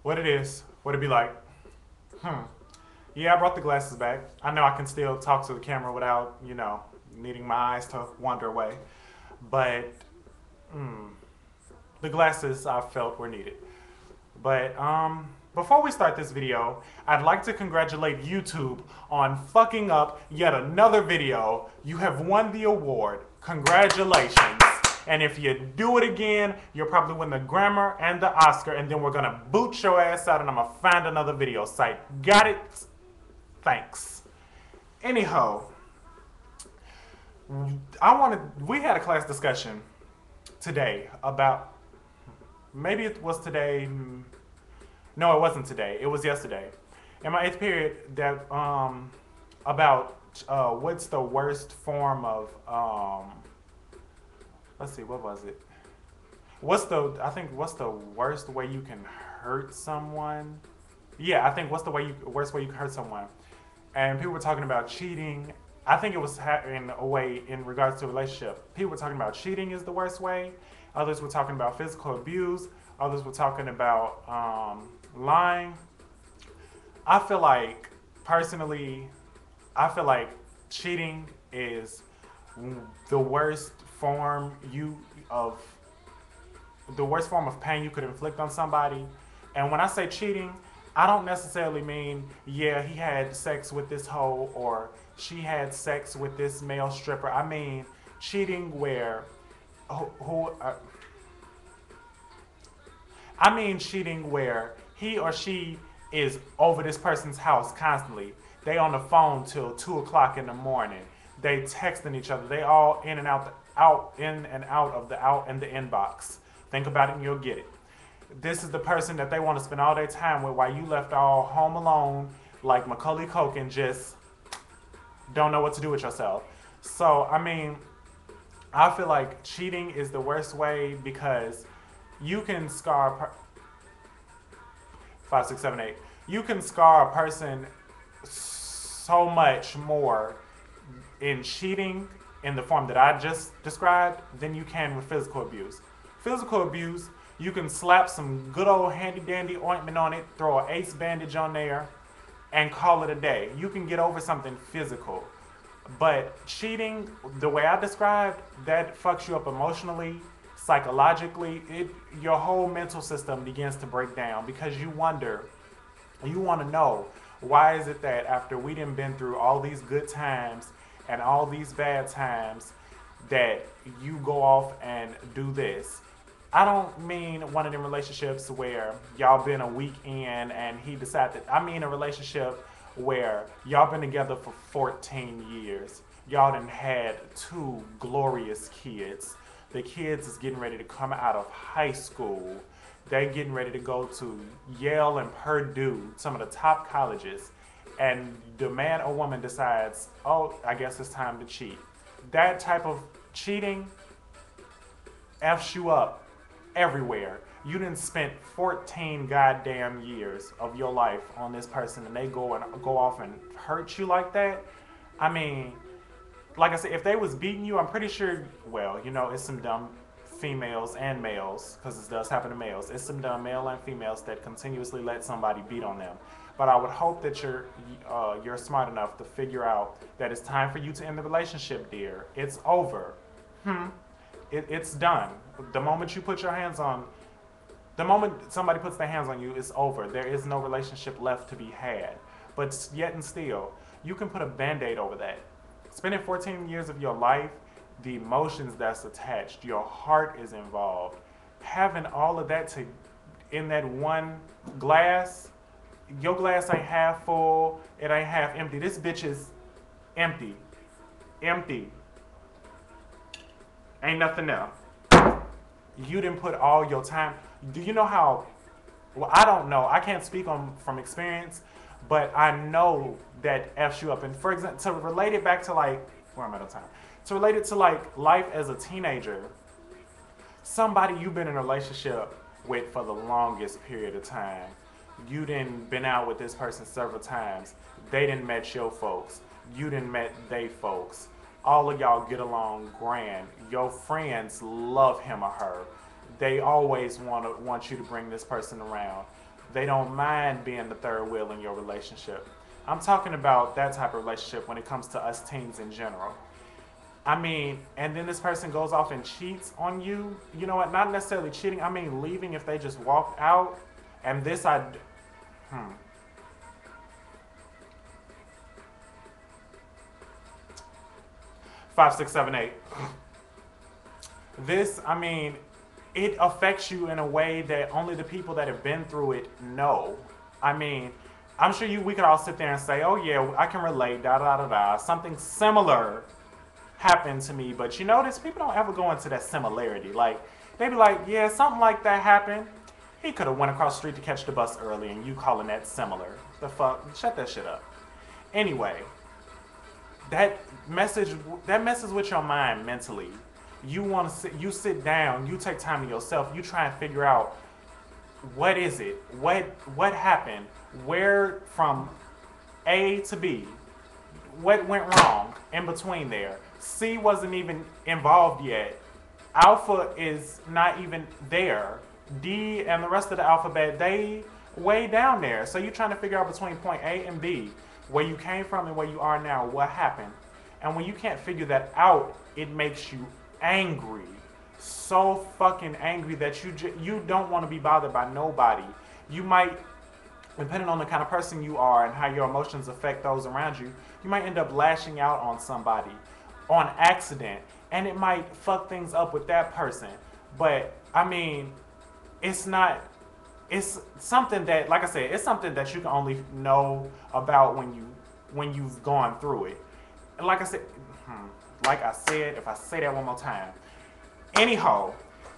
what it is, what it be like. Hmm. Yeah, I brought the glasses back. I know I can still talk to the camera without, needing my eyes to wander away. But the glasses I felt were needed. But before we start this video, I'd like to congratulate YouTube on fucking up yet another video. You have won the award. Congratulations. And if you do it again, you'll probably win the Grammar and the Oscar, and then we're gonna boot your ass out and I'm gonna find another video site. Got it? Thanks. Anyhow, we had a class discussion today about, maybe it was today, no, it wasn't today, it was yesterday. In my eighth period, that, about what's the worst form of, let's see, what was it? What's the worst way you can hurt someone? Yeah, I think what's the worst way you can hurt someone? And people were talking about cheating. I think it was in a way in regards to a relationship. People were talking about cheating is the worst way. Others were talking about physical abuse. Others were talking about lying. I feel like, personally, I feel like cheating is the worst form of the worst form of pain you could inflict on somebody. And when I say cheating, I don't necessarily mean, yeah, he had sex with this hoe or she had sex with this male stripper. I mean cheating where who I mean cheating where he or she is over this person's house constantly. They on the phone till 2 o'clock in the morning. They texting each other. They all in and out of the out in the inbox. Think about it and you'll get it. This is the person that they want to spend all their time with while you left all home alone like Macaulay Culkin, just don't know what to do with yourself. So, I mean, I feel like cheating is the worst way because you can scar 5, 6, 7, 8. You can scar a person so much more in cheating in the form that I just described than you can with physical abuse. Physical abuse, you can slap some good old handy dandy ointment on it, throw an ace bandage on there, and call it a day. You can get over something physical. But cheating, the way I described, that fucks you up emotionally, psychologically. Your whole mental system begins to break down because you want to know, why is it that after we done been through all these good times and all these bad times that you go off and do this? I don't mean one of them relationships where y'all been a week in and he decided. I mean a relationship where y'all been together for 14 years. Y'all done had 2 glorious kids. The kids is getting ready to come out of high school. They getting ready to go to Yale and Purdue, some of the top colleges. And the man or woman decides, oh, I guess it's time to cheat. That type of cheating F's you up everywhere. You done spent 14 goddamn years of your life on this person and they go off and hurt you like that. I mean, like I said, if they was beating you, I'm pretty sure, well, it's some dumb females and males, because this does happen to males. It's some dumb male and females that continuously let somebody beat on them. But I would hope that you're smart enough to figure out that it's time for you to end the relationship, dear. It's over. It's done. The moment somebody puts their hands on you, it's over. There is no relationship left to be had. But yet and still, you can put a band-aid over that. Spending 14 years of your life, the emotions that's attached, your heart is involved. Having all of that in that one glass, your glass ain't half full, it ain't half empty. This bitch is empty. Empty. Ain't nothing there. You didn't put all your time. Do you know how? Well, I don't know. I can't speak from experience, but I know that F's you up. And for example, to relate it back to where am I out of time? To relate it to life as a teenager, somebody you've been in a relationship with for the longest period of time. You done been out with this person several times. They done met your folks. You done met they folks. All of y'all get along grand. Your friends love him or her. They always want you to bring this person around. They don't mind being the third wheel in your relationship. I'm talking about that type of relationship when it comes to us teens in general. I mean, and then this person goes off and cheats on you. You know what? Not necessarily cheating. I mean, leaving if they just walked out. And this, hmm. 5, 6, 7, 8. This, I mean, it affects you in a way that only the people that have been through it know. I mean, I'm sure we could all sit there and say, oh yeah, I can relate, da da da da. Something similar happened to me, but you notice people don't ever go into that similarity. Like, they be like, yeah, something like that happened. He could have went across the street to catch the bus early, and you calling that similar. The fuck? Shut that shit up. Anyway, that messes with your mind mentally. You sit down, you take time to yourself, you try and figure out what is it, what happened, where from A to B, what went wrong in between there. C wasn't even involved yet. Alpha is not even there. D and the rest of the alphabet, they way down there. So you're trying to figure out between point A and B, where you came from and where you are now, what happened. And when you can't figure that out, it makes you angry. So fucking angry that you don't want to be bothered by nobody. You might, depending on the kind of person you are and how your emotions affect those around you, you might end up lashing out on somebody on accident. And it might fuck things up with that person. But, I mean, it's something that, like I said, it's something that you can only know about when you've gone through it. And like I said, if I say that one more time, anyhow,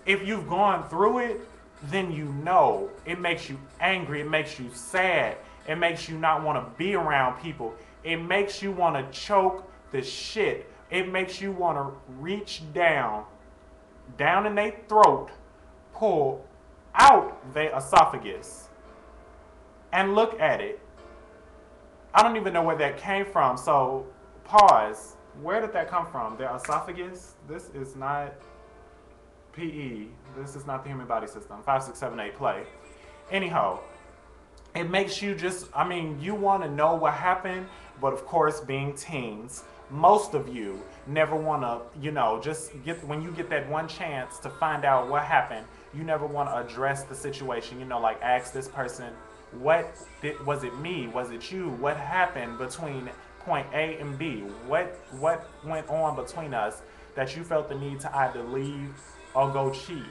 if you've gone through it, then you know it makes you angry, it makes you sad, it makes you not want to be around people, it makes you want to choke the shit, it makes you want to reach down in their throat, pull out their esophagus, and look at it. I don't even know where that came from, so pause. Where did that come from? Their esophagus? This is not PE. This is not the human body system. 5, 6, 7, 8, play. Anyhow, it makes you just, I mean, you want to know what happened, but of course, being teens, most of you never want to, when you get that one chance to find out what happened, you never want to address the situation, like ask this person, was it me? Was it you? What happened between point A and B? What went on between us that you felt the need to either leave or go cheat?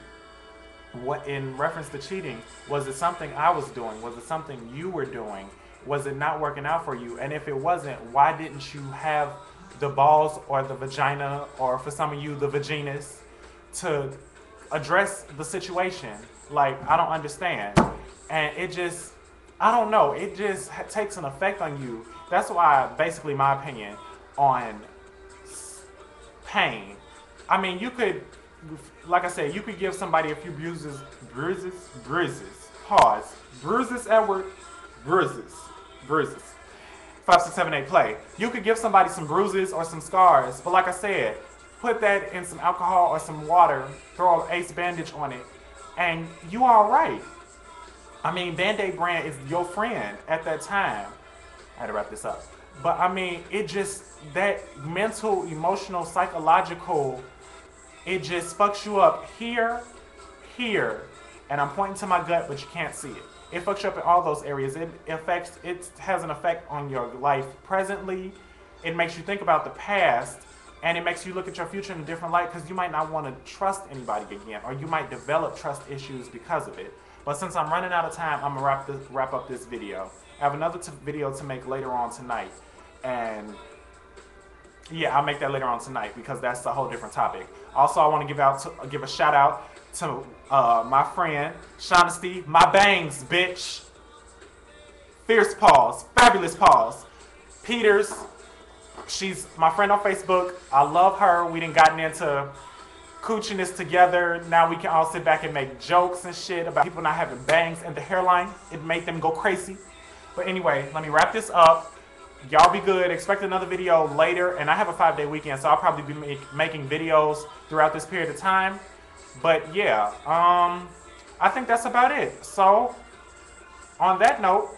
What, in reference to cheating, was it something I was doing? Was it something you were doing? Was it not working out for you? And if it wasn't, why didn't you have the balls or the vagina, or for some of you, the vaginas, to address the situation? Like, I don't understand. And it just, I don't know, it just takes an effect on you. That's why, basically, my opinion on pain. I mean, you could, like I said, you could give somebody a few bruises, pause, bruises, Edward, bruises. 5, 6, 7, 8, play. You could give somebody some bruises or some scars, but like I said, put that in some alcohol or some water, throw an ace bandage on it, and you all right. I mean, Band-Aid brand is your friend at that time. I had to wrap this up. But I mean, it just, that mental, emotional, psychological, it just fucks you up here, and I'm pointing to my gut, but you can't see it. It fucks you up in all those areas. It has an effect on your life presently. It makes you think about the past, and it makes you look at your future in a different light, because you might not want to trust anybody again, or you might develop trust issues because of it. But since I'm running out of time, I'm gonna wrap up this video. I have another video to make later on tonight, and yeah, I'll make that later on tonight because that's a whole different topic. Also, I want to give a shout out to my friend Shaughnessy, my bangs, bitch. Fierce Paws, Fabulous Paws. Peters, she's my friend on Facebook. I love her. We done gotten into coochiness together. Now we can all sit back and make jokes and shit about people not having bangs and the hairline. It made them go crazy. But anyway, let me wrap this up. Y'all be good. Expect another video later. And I have a 5-day weekend, so I'll probably be making videos throughout this period of time. But yeah, I think that's about it. So on that note,